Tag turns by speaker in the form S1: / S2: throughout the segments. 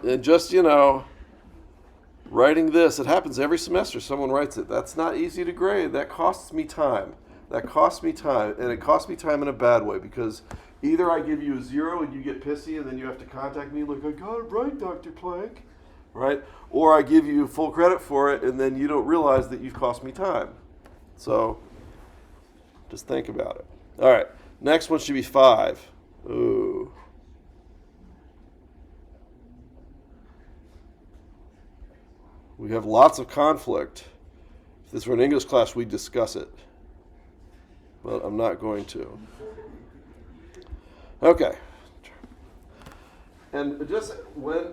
S1: And just, writing this, it happens every semester. Someone writes it. That's not easy to grade. That costs me time. That costs me time. And it costs me time in a bad way because either I give you a 0 and you get pissy and then you have to contact me like, I got it right, Dr. Plank. Right? Or I give you full credit for it and then you don't realize that you've cost me time. So just think about it. All right. Next one should be 5. Ooh. We have lots of conflict. If this were an English class, we'd discuss it. But I'm not going to. Okay. And just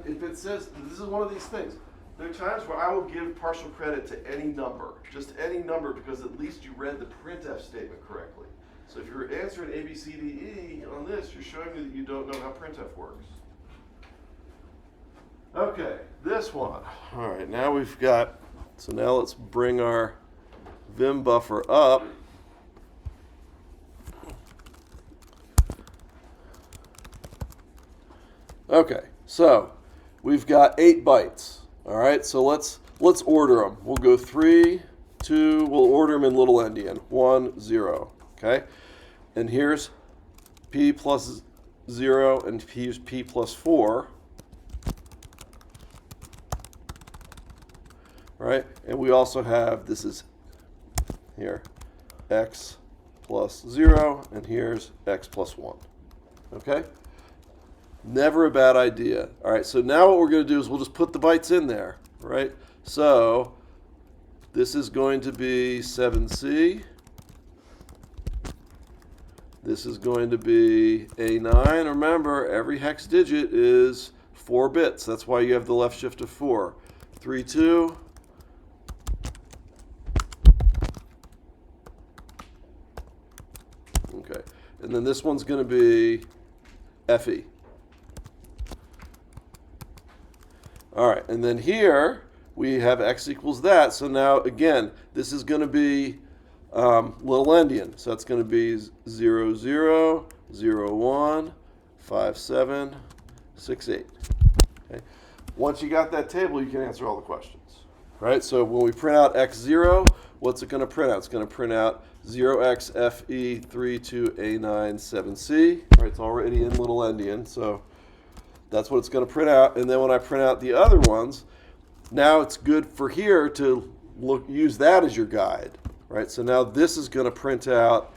S1: if it says, this is one of these things. There are times where I will give partial credit to any number, just any number, because at least you read the printf statement correctly. So if you're answering A, B, C, D, E on this, you're showing me that you don't know how printf works. Okay, this one. All right, now we've got, so now let's bring our Vim buffer up. Okay, so we've got 8 bytes. All right, so let's order them. We'll go 3, 2, we'll order them in little endian. 1, 0, okay? And here's P plus 0 and here's P plus 4. Right? And we also have, this is here, x plus 0, and here's x plus 1. Okay? Never a bad idea. All right, so now what we're going to do is we'll just put the bytes in there, right? So this is going to be 7C. This is going to be A9. Remember, every hex digit is 4 bits. That's why you have the left shift of 4. 3, 2. Okay, and then this one's going to be FE. All right, and then here we have x equals that. So now, again, this is going to be little endian. So that's going to be 0, 0, 0, 1, 5, 7, 6, 8. Okay. Once you got that table, you can answer all the questions. Right? So when we print out x0, what's it going to print out? It's going to print out 0xFE32A9 7C. Right? It's already in little endian, so that's what it's going to print out. And then when I print out the other ones, now it's good for here to use that as your guide. Right? So now this is going to print out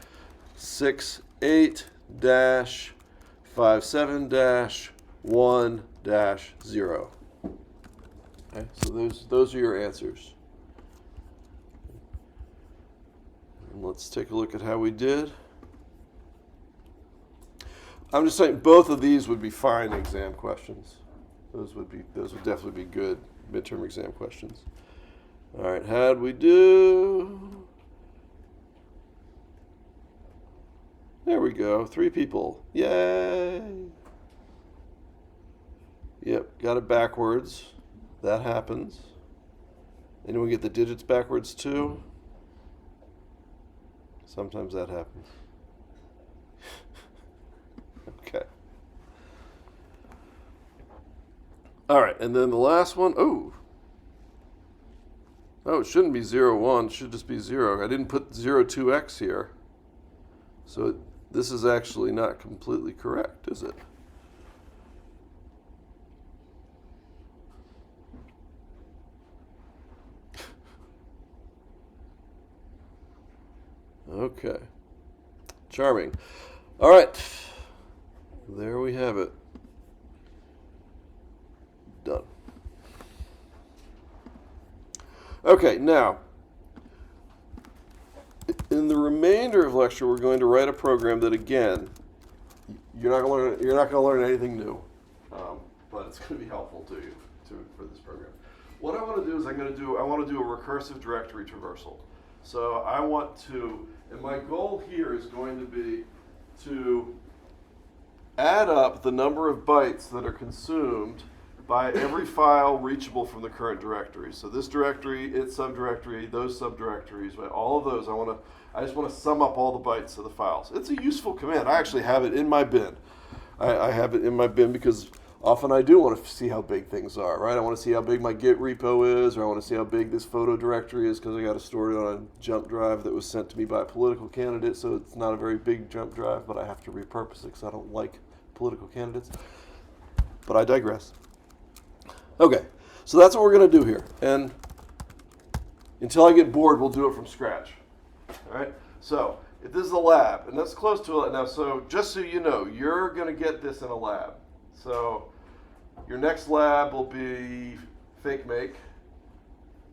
S1: 68-57-1-0. Okay, so those are your answers. And let's take a look at how we did. I'm just saying both of these would be fine exam questions. Those would definitely be good midterm exam questions. All right, how'd we do? There we go, 3 people. Yay! Yep, got it backwards. That happens. Anyone get the digits backwards too? Sometimes that happens. Okay. All right, and then the last one. Oh, it shouldn't be 0, 1. It should just be 0. I didn't put 0, 2x here. So this is actually not completely correct, is it? Okay. Charming. All right. There we have it. Done. Okay, now, in the remainder of lecture, we're going to write a program that, again, you're not going to learn anything new, but it's going to be helpful to you for this program. What I want to do is I want to do a recursive directory traversal. So I want to, and my goal here is going to be to add up the number of bytes that are consumed by every file reachable from the current directory. So this directory, its subdirectory, those subdirectories, right, all of those, I just want to sum up all the bytes of the files. It's a useful command. I actually have it in my bin. I have it in my bin because often I do want to see how big things are, right? I want to see how big my Git repo is, or I want to see how big this photo directory is because I got to store it on a jump drive that was sent to me by a political candidate, so it's not a very big jump drive, but I have to repurpose it because I don't like political candidates. But I digress. Okay, so that's what we're going to do here. And until I get bored, we'll do it from scratch. All right? So if this is a lab, and that's close to it now, so just so you know, you're going to get this in a lab. So your next lab will be fake make,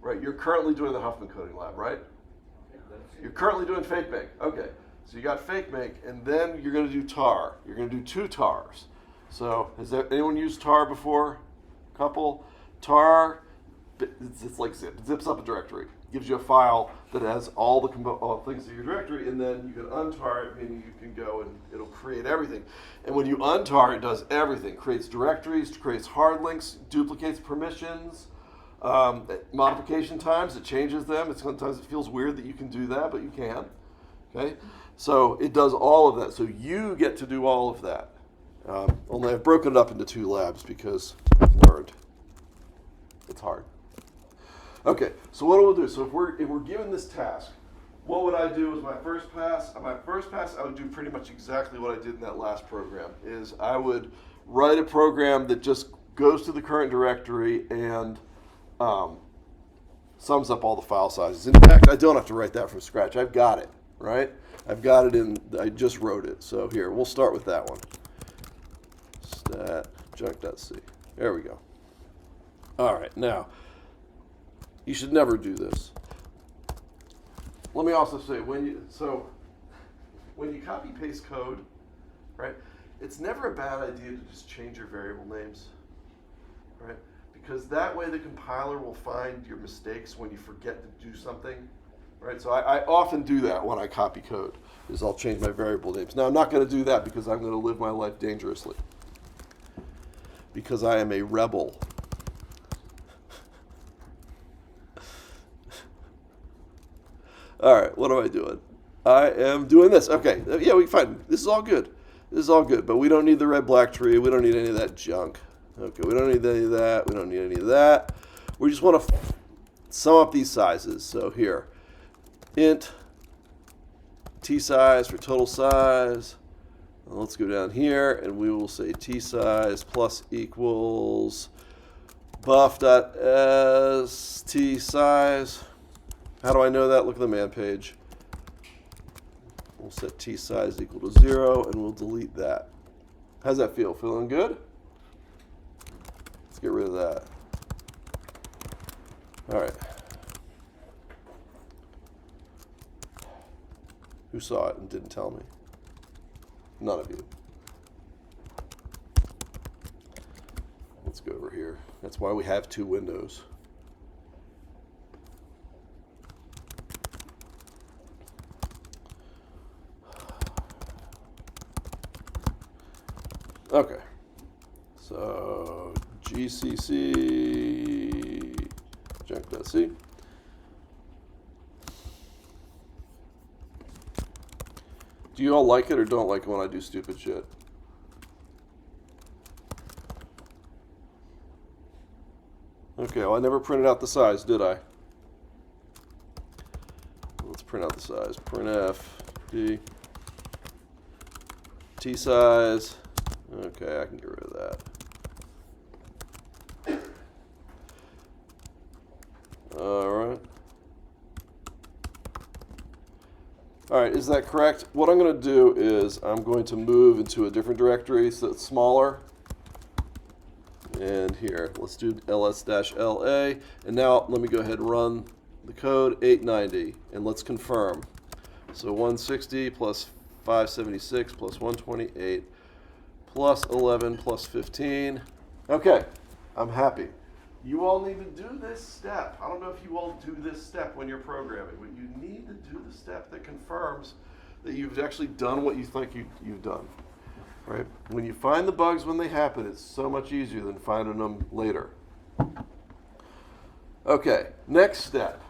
S1: right? You're currently doing the Huffman coding lab, right? You're currently doing fake make. Okay, so you got fake make, and then you're going to do tar. You're going to do 2 tars. So has anyone used tar before? Couple? Tar, it's like zip. It zips up a directory. Gives you a file that has all the things in your directory, and then you can untar it, meaning you can go and it'll create everything. And when you untar, it does everything. Creates directories, creates hard links, duplicates permissions, modification times, it changes them. Sometimes it feels weird that you can do that, but you can. Okay, so it does all of that. So you get to do all of that. Only I've broken it up into 2 labs because I've learned it's hard. Okay, so what we'll do, so if we're given this task, what would I do as my first pass? On my first pass, I would do pretty much exactly what I did in that last program, is I would write a program that just goes to the current directory and sums up all the file sizes. In fact, I don't have to write that from scratch. I've got it, right? I've got it I just wrote it. So here, we'll start with that one. Stat junk.c. There we go. All right, now, you should never do this. Let me also say, when you copy paste code, right, it's never a bad idea to just change your variable names, right? Because that way the compiler will find your mistakes when you forget to do something, right? So I often do that when I copy code, is I'll change my variable names. Now I'm not going to do that because I'm going to live my life dangerously, because I am a rebel. All right, what am I doing? I am doing this. Okay, yeah, fine. This is all good. This is all good, but we don't need the red-black tree. We don't need any of that junk. Okay, we don't need any of that. We don't need any of that. We just want to sum up these sizes. So here, int t size for total size. Well, let's go down here, and we will say t size plus equals buff.s t size. How do I know that? Look at the man page. We'll set t size equal to 0, and we'll delete that. How's that feel? Feeling good? Let's get rid of that. All right. Who saw it and didn't tell me? None of you. Let's go over here. That's why we have 2 windows. Okay, so GCC junk.c. Do you all like it or don't like it when I do stupid shit? Okay, well I never printed out the size, did I? Let's print out the size. Printf d t size. Okay, I can get rid of that. All right. All right, is that correct? What I'm going to do is I'm going to move into a different directory so it's smaller. And here, let's do ls-la. And now let me go ahead and run the code 890, and let's confirm. So 160 plus 576 plus 128 plus 11 plus 15. Okay, I'm happy. You all need to do this step. I don't know if you all do this step when you're programming, but you need to do the step that confirms that you've actually done what you think you've done. Right? When you find the bugs when they happen, it's so much easier than finding them later. Okay, next step.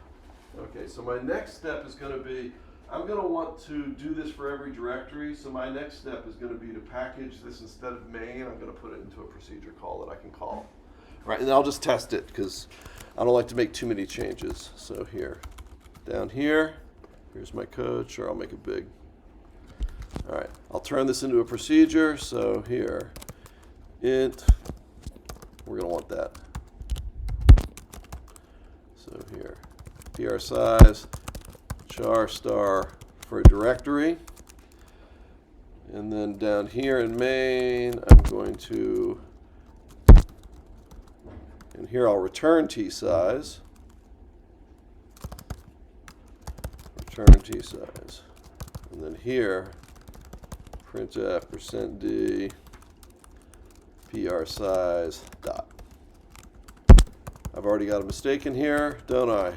S1: Okay, so my next step is going to be, I'm going to want to do this for every directory, so my next step is going to be to package this instead of main. I'm going to put it into a procedure call that I can call. Right, and I'll just test it because I don't like to make too many changes. So here, down here, here's my code. Sure, I'll make it big. All right, I'll turn this into a procedure. So here, int, we're going to want that. So here, PR size, char star for a directory. And then down here in main, I'm going to, and here I'll return t size. Return t size. And then here, printf %d PR size dot. I've already got a mistake in here, don't I?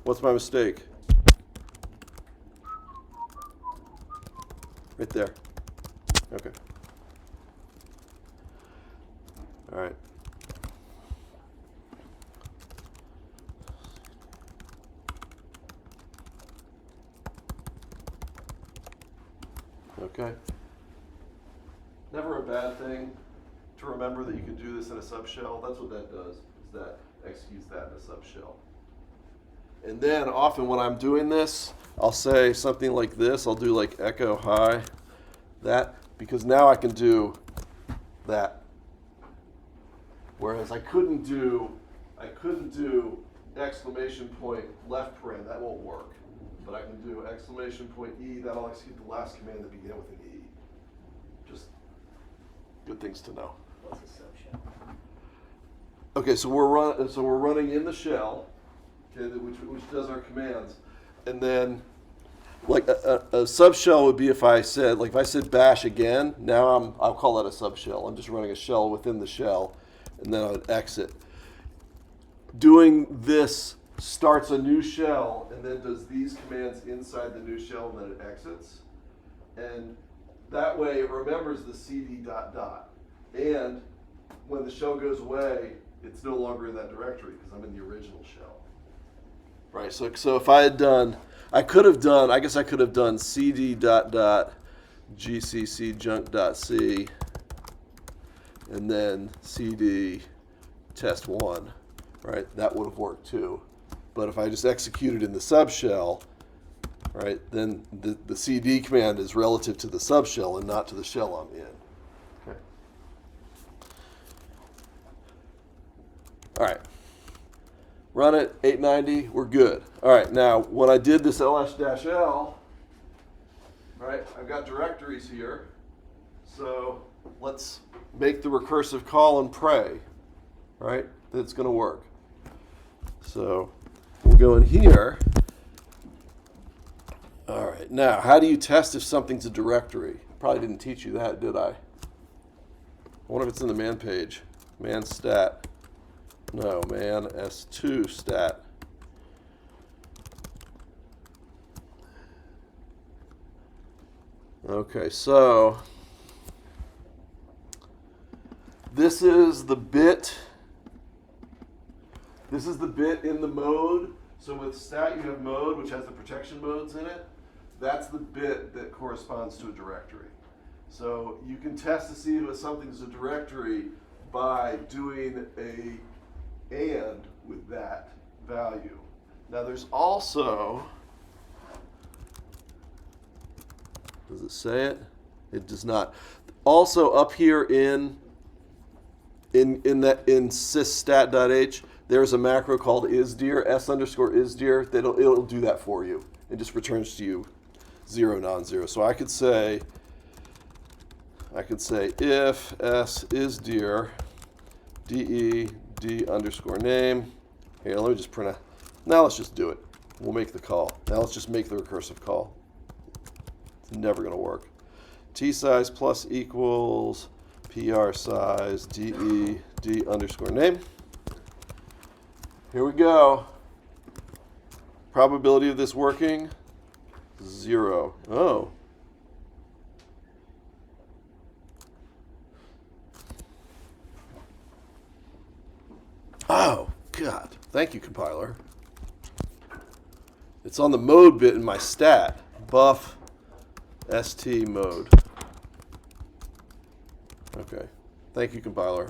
S1: What's my mistake? Right there. Okay. All right. Okay. Never a bad thing to remember that you can do this in a subshell. That's what that does, is that executes that in a subshell. And then often when I'm doing this, I'll say something like this. I'll do like echo hi, that, because now I can do that. Whereas I couldn't do exclamation point left paren. That won't work. But I can do exclamation point E. That'll execute the last command that begin with an E. Just good things to know.
S2: What's a subshell?
S1: Okay, so we're running in the shell, okay, which does our commands, and then like a subshell would be if I said bash again. Now I'll call that a subshell. I'm just running a shell within the shell, and then I would exit. Doing this starts a new shell and then does these commands inside the new shell and then it exits. And that way it remembers the cd ... And when the shell goes away, it's no longer in that directory because I'm in the original shell. Right, so if I had done, I guess I could have done cd ... gcc junk.c and then cd test1, right? That would have worked too. But if I just executed in the subshell, right, then the cd command is relative to the subshell and not to the shell I'm in. Okay. All right. Run it, 890, we're good. All right, now when I did this ls-l, right, I've got directories here. So let's make the recursive call and pray, right, that it's going to work. So we'll go in here. All right, now how do you test if something's a directory? Probably didn't teach you that, did I? I wonder if it's in the man page. Man stat. No, man s2 stat. Okay, so this is the bit. This is the bit in the mode. So with stat you have mode, which has the protection modes in it. That's the bit that corresponds to a directory. So you can test to see if something's a directory by doing a and with that value. Now there's also, does it say it? It does not. Also up here in sysstat.h, there's a macro called isdir, s_isdir. It'll do that for you. It just returns to you 0 non-zero. So I could say if s isdir de d_name. Here, let me just print now let's just do it. We'll make the call. Now let's just make the recursive call. It's never going to work. T size plus equals PR size de d_name. Here we go. Probability of this working, 0. Oh. Oh, God. Thank you, compiler. It's on the mode bit in my stat. buff st mode. Okay. Thank you, compiler.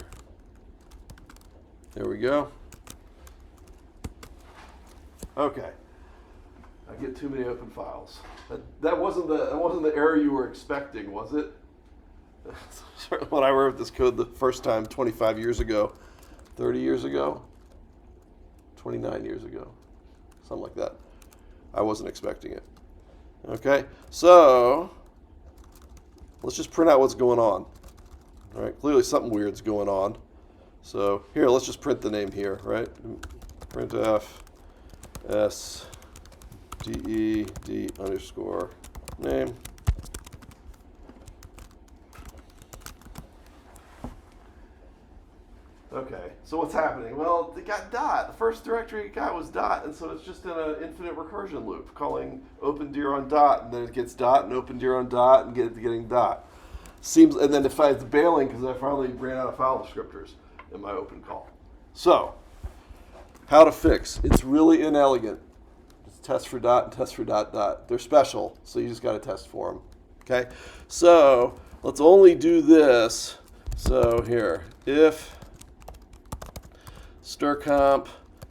S1: There we go. Okay. I get too many open files. That wasn't the error you were expecting, was it? When I wrote this code the first time 25 years ago, 30 years ago, 29 years ago, something like that. I wasn't expecting it. Okay, so let's just print out what's going on. All right, clearly something weird's going on. So here, let's just print the name here, right? Printf s ded underscore name. Okay, so what's happening? Well, it got dot. The first directory it got was dot, and so it's just in an infinite recursion loop, calling open dir on dot, and then it gets dot, and open dir on dot, and getting dot. Seems, and then it's bailing because I finally ran out of file descriptors in my open call. So, how to fix? It's really inelegant. It's test for dot and test for dot dot. They're special, so you just got to test for them. Okay, so let's only do this. So here, if strcomp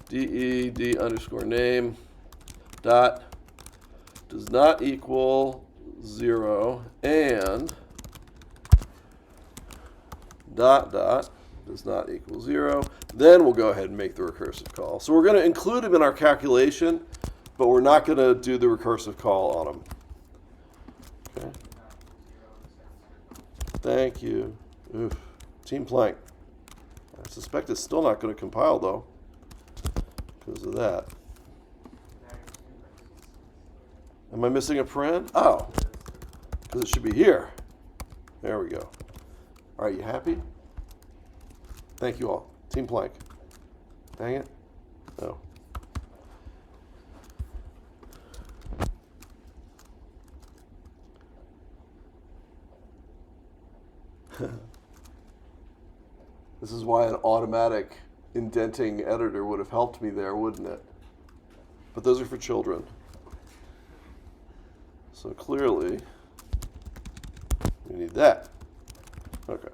S1: ded underscore name dot does not equal 0 and dot dot does not equal 0, then we'll go ahead and make the recursive call. So we're going to include them in our calculation, but we're not going to do the recursive call on them. Okay. Thank you. Oof. Team Plank. I suspect it's still not going to compile, though, because of that. Am I missing a paren? Oh, because it should be here. There we go. All right, you happy? Thank you all. Team Plank. Dang it. No. This is why an automatic indenting editor would have helped me there, wouldn't it? But those are for children. So clearly, we need that. Okay.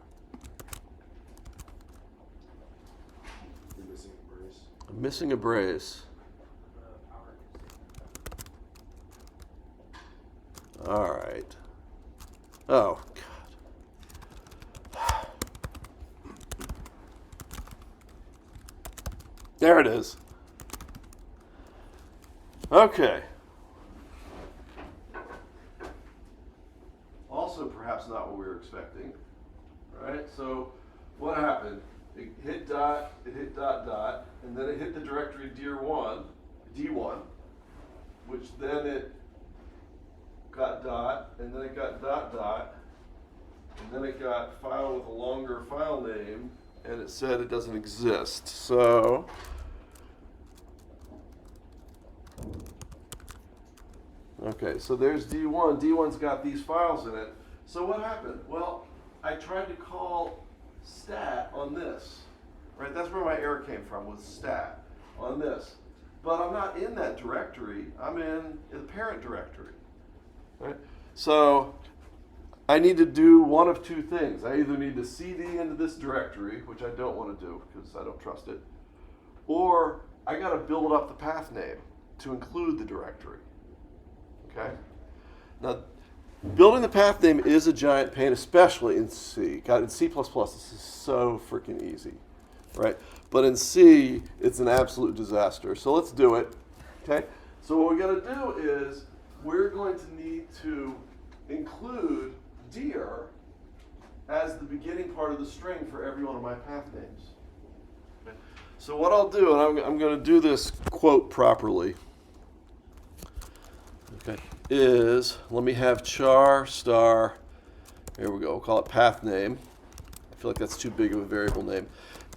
S2: You're missing a brace.
S1: I'm missing a brace. All right. Oh, God. There it is. Okay. Also, perhaps not what we were expecting. All right, so what happened? It hit dot, dot, and then it hit the directory dir1, D1, which then it got dot, and then it got dot, dot, and then it got file with a longer file name, and it said it doesn't exist. So okay, so there's D1. D1's got these files in it. So what happened? Well, I tried to call stat on this. Right? That's where my error came from, was stat on this. But I'm not in that directory. I'm in the parent directory. Right? So I need to do one of two things. I either need to cd into this directory, which I don't want to do because I don't trust it, or I got to build up the path name to include the directory. Okay? Now, building the path name is a giant pain, especially in C. God, in C++, this is so freaking easy, right? But in C, it's an absolute disaster. So let's do it. Okay? So what we got to do is we're going to need to include dir as the beginning part of the string for every one of my path names. Okay. So what I'll do, and I'm going to do this quote properly, okay, is let me have char star, here we go, we'll call it path name. I feel like that's too big of a variable name.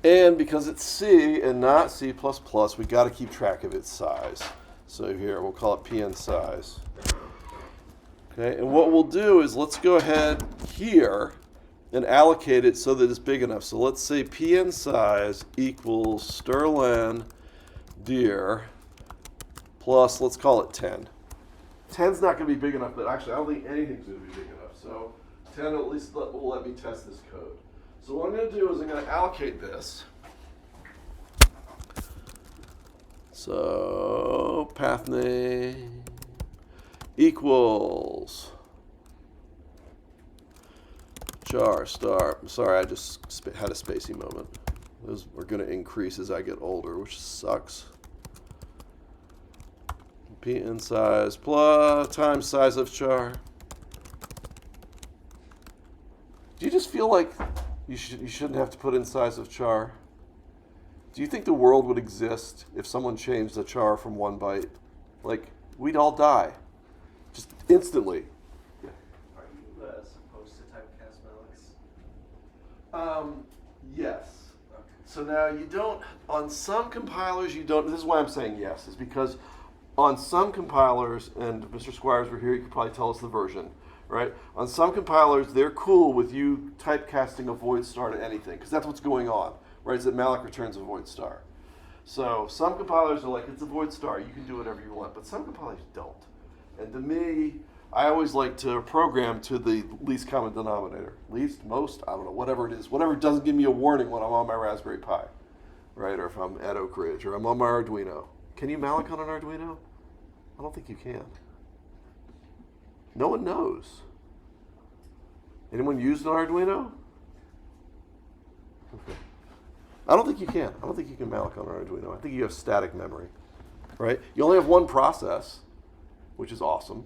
S1: And because it's C and not C++, we got to keep track of its size. So here, we'll call it pn size. Okay, and what we'll do is let's go ahead here and allocate it so that it's big enough. So let's say pn size equals strlen dir plus, let's call it 10. 10's not going to be big enough, but actually I don't think anything's going to be big enough. So 10 at least will let me test this code. So what I'm going to do is I'm going to allocate this. So path name equals char star. Sorry, I just had a spacey moment. Those are going to increase as I get older, which sucks. P in size plus times size of char. Do you just feel like you shouldn't have to put in size of char? Do you think the world would exist if someone changed the char from 1 byte? Like, we'd all die. Just instantly.
S2: Are you supposed to typecast Malik's?
S1: Yes.
S2: Okay.
S1: So now you don't, on some compilers you don't, this is why I'm saying yes, is because on some compilers, and Mr. Squires were here, you could probably tell us the version, right? On some compilers, they're cool with you typecasting a void star to anything, because that's what's going on, right? Is that Malik returns a void star. So some compilers are like, it's a void star, you can do whatever you want, but some compilers don't. And to me, I always like to program to the least common denominator. Least, most, I don't know, whatever it is. Whatever doesn't give me a warning when I'm on my Raspberry Pi, right? Or if I'm at Oak Ridge, or I'm on my Arduino. Can you Malik on an Arduino? I don't think you can. No one knows. Anyone used an Arduino? Okay. I don't think you can. I don't think you can Malik on an Arduino. I think you have static memory, right? You only have one process, which is awesome.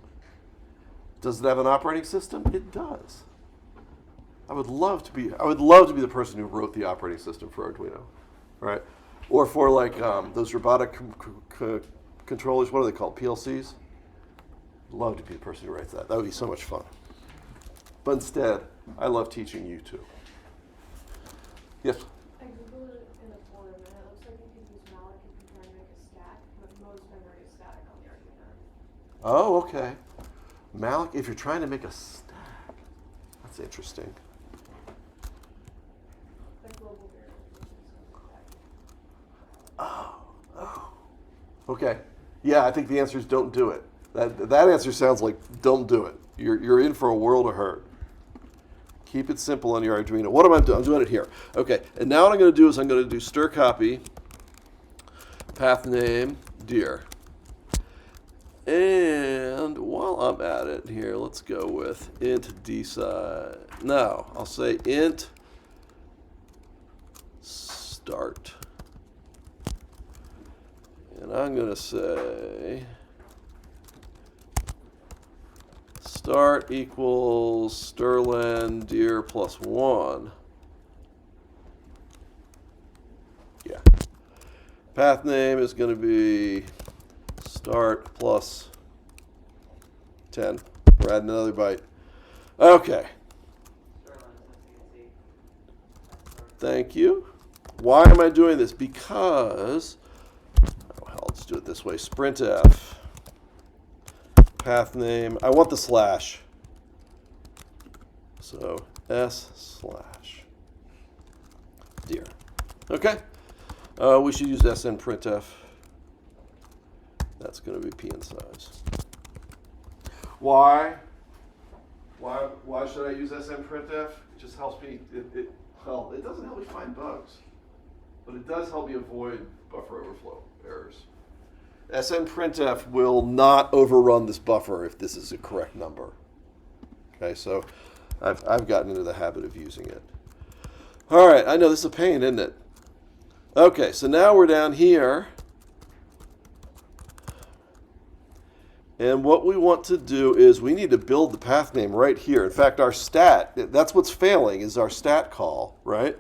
S1: Does it have an operating system? It does. I would love to be the person who wrote the operating system for Arduino, right? Or for like those robotic controllers. What are they called? PLCs. I'd love to be the person who writes that. That would be so much fun. But instead, I love teaching you too. Yes.
S3: I googled it in a forum, and it looks like you can use Malik if you're trying to make a stack, but most memory is static on the Arduino.
S1: Oh, okay. Malik, if you're trying to make a stack, that's interesting.
S3: Like global variables and stuff like that.
S1: Oh. Okay. Yeah, I think the answer is don't do it. That answer sounds like don't do it. You're in for a world of hurt. Keep it simple on your Arduino. What am I doing? I'm doing it here. Okay, and now what I'm going to do is I'm going to do stir copy, path name, dir. And while I'm at it here, let's go with int dsize. No, I'll say int start. And I'm going to say start equals Sterling dir plus 1. Yeah. Path name is going to be start plus 10. We're adding another byte. Okay. Thank you. Why am I doing this? Because, oh hell, let's do it this way. Sprintf. Path name. I want the slash. So s/dir. Okay. We should use snprintf. That's going to be p in size. Why? Why should I use snprintf? It just helps me. Well, it doesn't help me find bugs, but it does help me avoid buffer overflow errors. snprintf will not overrun this buffer if this is a correct number. Okay, so I've gotten into the habit of using it. All right, I know this is a pain, isn't it? Okay, so now we're down here. And what we want to do is we need to build the path name right here. In fact, our stat, that's what's failing, is our stat call, right?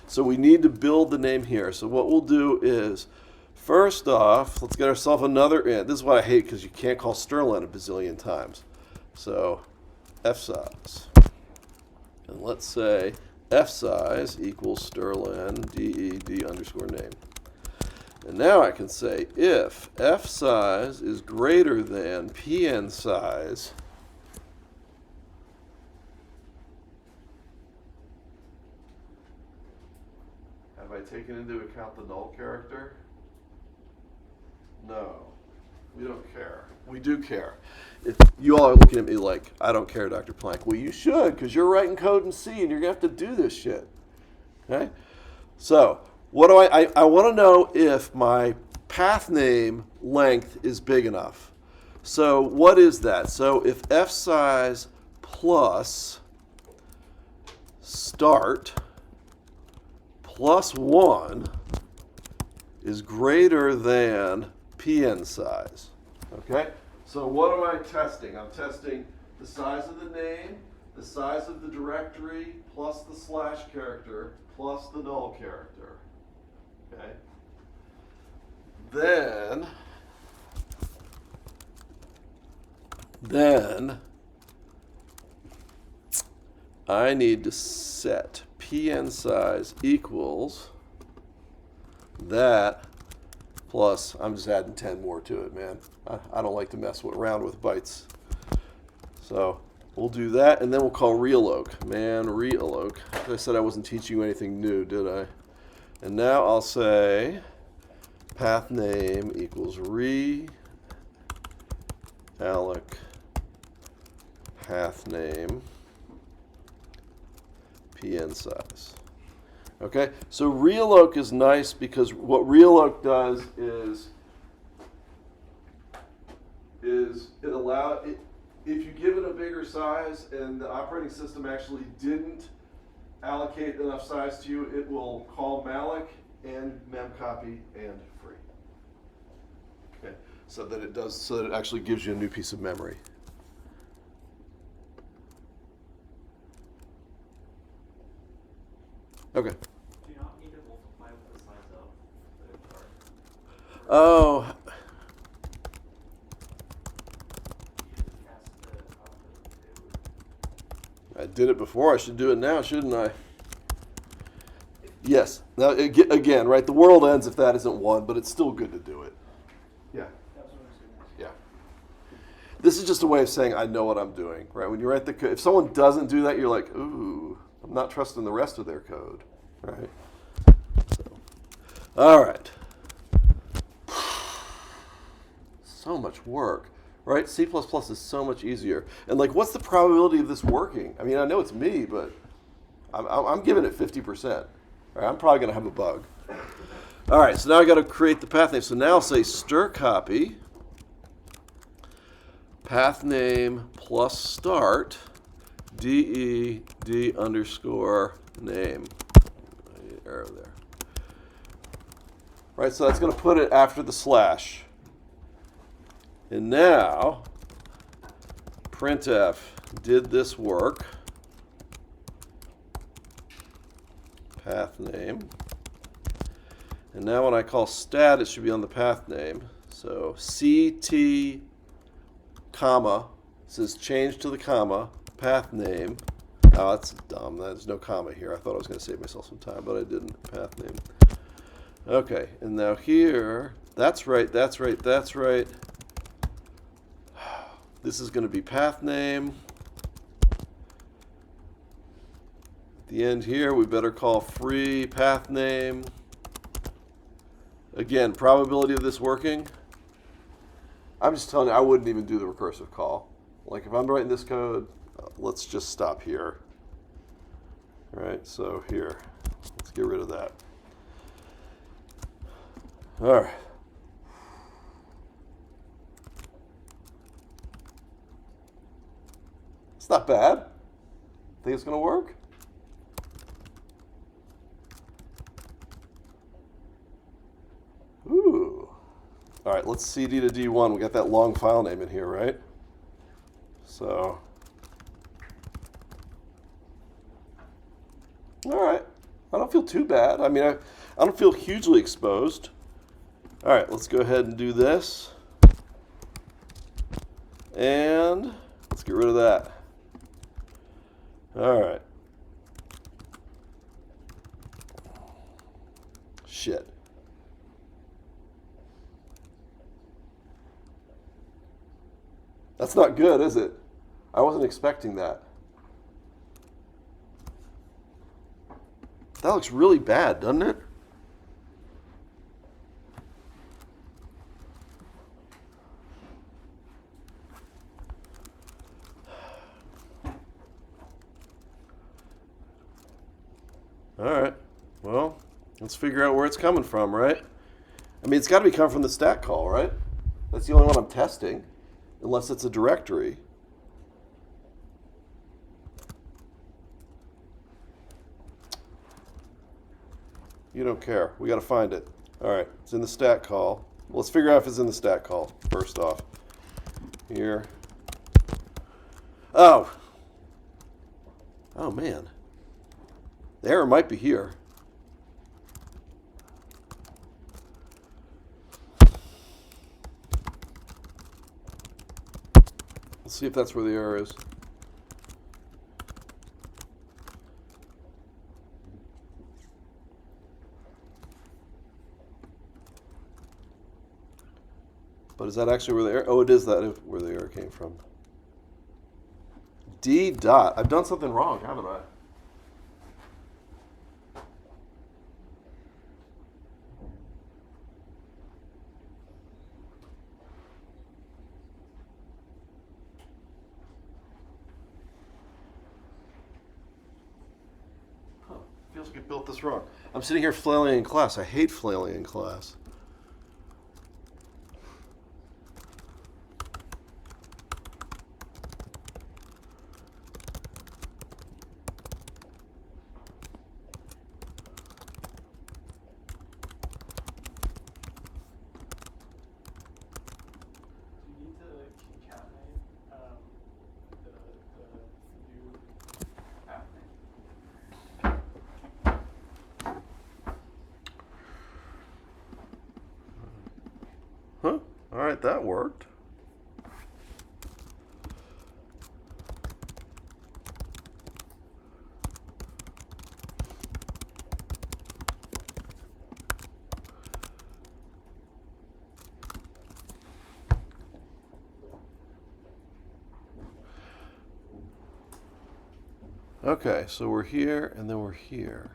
S1: So we need to build the name here. So what we'll do is, first off, let's get ourselves another int. This is what I hate because you can't call Sterling a bazillion times. So fsize. And let's say fsize equals Sterling DED underscore name. And now I can say if f size is greater than pn size, have I taken into account the null character? No. We don't care. We do care. If you all are looking at me like, I don't care, Dr. Plank. Well, you should, because you're writing code in C and you're going to have to do this shit. Okay? So, what do I want to know if my path name length is big enough. So, what is that? So, if f size plus start plus 1 is greater than pn size. Okay? So what am I testing? I'm testing the size of the name, the size of the directory, plus the slash character, plus the null character. Okay? Then I need to set pn size equals that plus, I'm just adding 10 more to it, man. I don't like to mess around with bytes. So we'll do that, and then we'll call realloc. Man, realloc. I said I wasn't teaching you anything new, did I? And now I'll say path name equals realloc path name pn size. Okay, so realloc is nice because what realloc does is it allows it, if you give it a bigger size and the operating system actually didn't allocate enough size to you, it will call malloc and memcopy and free. Okay, so that it actually gives you a new piece of memory. Okay.
S2: Do you not need to multiply with the size of the chart?
S1: Oh,
S2: You just cast the output to.
S1: I did it before. I should do it now, shouldn't I? Yes. Now, again, right, the world ends if that isn't 1, but it's still good to do it. Yeah.
S2: That's what I was going to ask.
S1: Yeah. This is just a way of saying I know what I'm doing, right? When you write the code, if someone doesn't do that, you're like, ooh, I'm not trusting the rest of their code, right? So, all right. So much work, right? C++ is so much easier. And like, what's the probability of this working? I mean, I know it's me, but I'm giving it 50%. Right? I'm probably going to have a bug. All right, so now I got to create the path name. So now I'll say strcpy path name plus start DED underscore name. Arrow there. Right, so that's going to put it after the slash. And now, printf, did this work? Path name. And now when I call stat, it should be on the path name. So CT, comma, says change to the comma, path name. Oh, that's dumb. There's no comma here. I thought I was going to save myself some time, but I didn't. Path name. Okay, and now here, that's right, that's right, that's right. This is going to be path name. At the end here, we better call free path name. Again, probability of this working. I'm just telling you, I wouldn't even do the recursive call. Like if I'm writing this code, let's just stop here. All right, so here, let's get rid of that. All right. It's not bad. Think it's going to work? Ooh. All right, let's CD to D1. We got that long file name in here, right? So, all right. I don't feel too bad. I mean, I don't feel hugely exposed. All right, let's go ahead and do this. And let's get rid of that. All right. Shit. That's not good, is it? I wasn't expecting that. That looks really bad, doesn't it? All right. Well, let's figure out where it's coming from, right? I mean, it's got to be coming from the stat call, right? That's the only one I'm testing, unless it's a directory. You don't care. We got to find it. All right. It's in the stat call. Let's figure out if it's in the stat call, first off. Here. Oh. Oh, man. The error might be here. Let's see if that's where the error is. But is that actually where the error? Oh, it is that where the error came from. D dot. I've done something wrong, haven't I? Huh. Feels like I built this wrong. I'm sitting here flailing in class. I hate flailing in class.
S2: Do you need to concatenate the new app name?
S1: Huh? All right, that worked. Okay, so we're here and then we're here.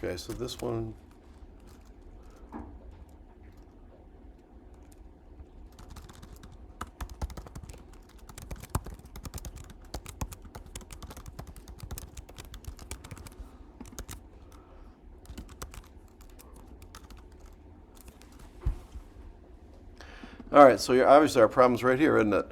S1: Okay, so this one. All right, so obviously our problem's right here, isn't it?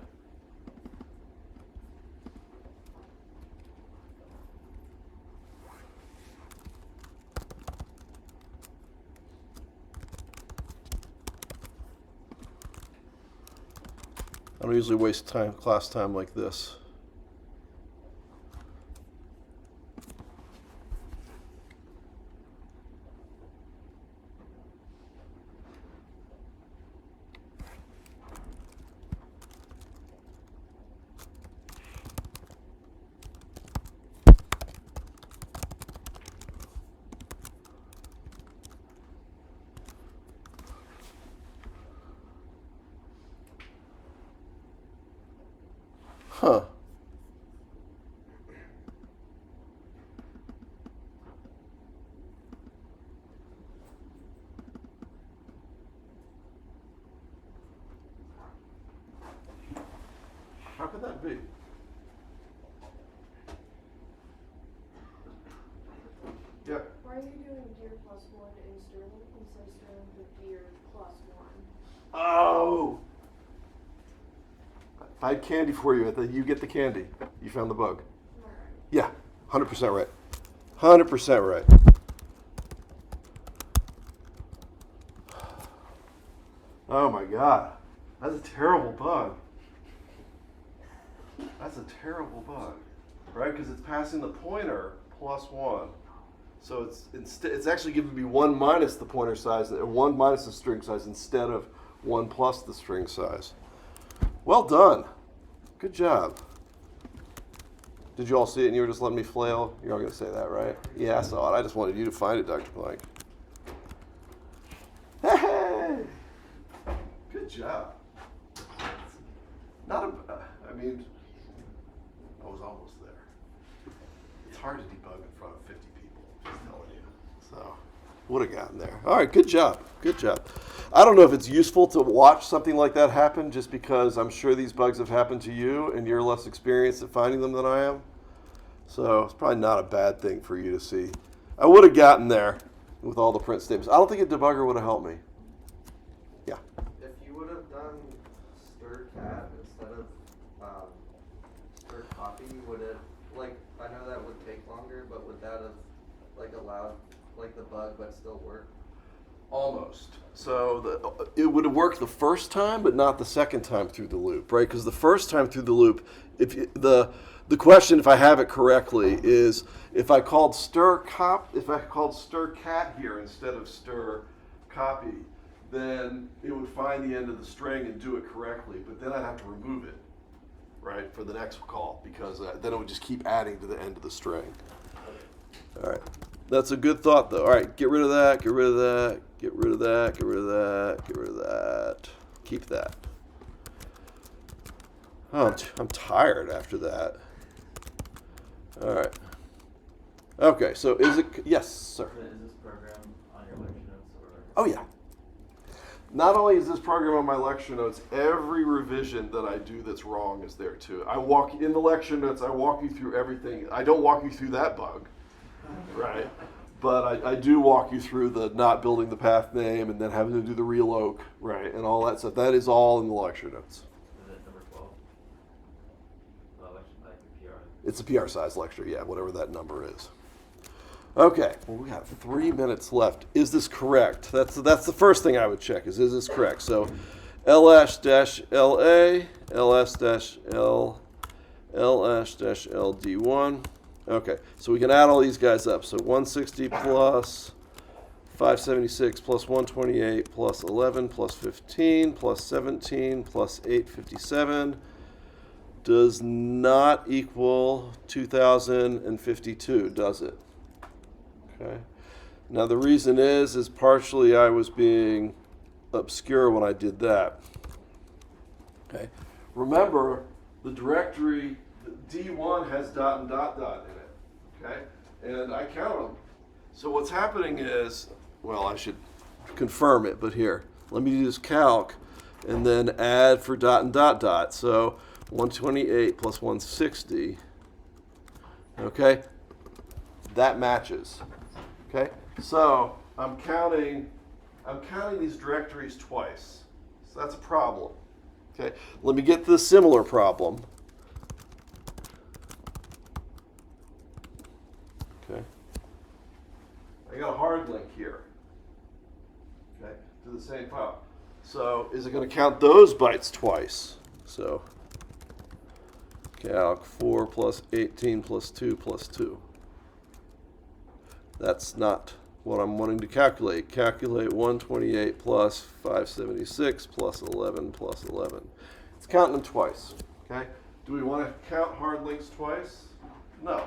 S1: I don't usually waste class time like this. Huh. How could that be? Yeah.
S3: Why are you doing deer plus one in Sterling instead of Sterling with deer plus one?
S1: Oh! I had candy for you. You get the candy. You found the bug.
S3: Am I right?
S1: Yeah, 100% right. 100% right. Oh my god. That's a terrible bug. That's a terrible bug. Right? Because it's passing the pointer plus one. So it's actually giving me 1 minus the pointer size, and 1 minus the string size instead of 1 plus the string size. Well done. Good job. Did you all see it and you were just letting me flail? You're all going to say that, right? Yeah, I saw it. I just wanted you to find it, Dr. Blank. Hey! Good job. I mean, I was almost there. It's hard to debug in front of 50 people. would have gotten there. All right, good job. Good job. I don't know if it's useful to watch something like that happen just because I'm sure these bugs have happened to you and you're less experienced at finding them than I am. So it's probably not a bad thing for you to see. I would have gotten there with all the print statements. I don't think a debugger would have helped me. Yeah.
S4: If you would have done stir cat instead of stir copy, would it, like, I know that would take longer, but would that have, like, allowed, like, the bug but still work?
S1: Almost. So it would have worked the first time, but not the second time through the loop, right? Because the first time through the loop, the question, if I have it correctly, is if I called stir cat here instead of stir copy, then it would find the end of the string and do it correctly. But then I'd have to remove it, right, for the next call because then it would just keep adding to the end of the string. All right. That's a good thought, though. All right, get rid of that, get rid of that, get rid of that, get rid of that, get rid of that. Keep that. Oh, I'm tired after that. All right. Okay, so is it, yes, sir.
S2: Is this program on your lecture notes or?
S1: Oh, yeah. Not only is this program on my lecture notes, every revision that I do that's wrong is there, too. In the lecture notes, I walk you through everything. I don't walk you through that bug. Right, but I do walk you through the not building the path name and then having to do the reloc, right, and all that stuff. That is all in the lecture notes.
S2: Is it number 12? Lecture, like the PR.
S1: It's a PR size lecture, yeah, whatever that number is. Okay, well, we have 3 minutes left. Is this correct? That's the first thing I would check is this correct? So ls-la, ls-l, ls-ld1. Okay, so we can add all these guys up. So 160 plus 576 plus 128 plus 11 plus 15 plus 17 plus 857 does not equal 2052, does it? Okay. Now the reason is partially I was being obscure when I did that. Okay. Remember, the directory D1 has dot and dot dot in it, okay? And I count them. So what's happening is, well, I should confirm it, but here, let me do this calc and then add for dot and dot dot. So 128 plus 160, okay? That matches, okay? So I'm counting these directories twice. So that's a problem, okay? Let me get the similar problem. Okay. I got a hard link here, okay, to the same file. So is it going to count those bytes twice? So calc 4 plus 18 plus 2 plus 2. That's not what I'm wanting to calculate. Calculate 128 plus 576 plus 11 plus 11. It's counting them twice, okay? Do we want to count hard links twice? No.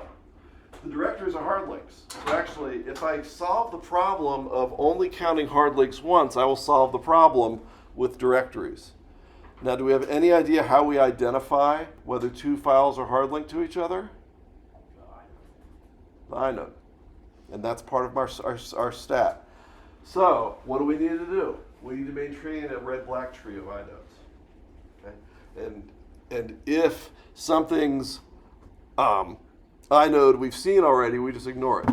S1: The directories are hard links. So actually, if I solve the problem of only counting hard links once, I will solve the problem with directories. Now, do we have any idea how we identify whether two files are hard linked to each other? The inode. And that's part of our stat. So, what do we need to do? We need to maintain a red-black tree of inodes. Okay? And if something's inode we've seen already, we just ignore it.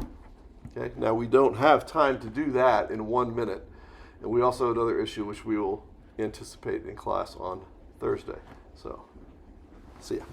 S1: Okay? Now, we don't have time to do that in 1 minute. And we also have another issue which we will anticipate in class on Thursday. So, see ya.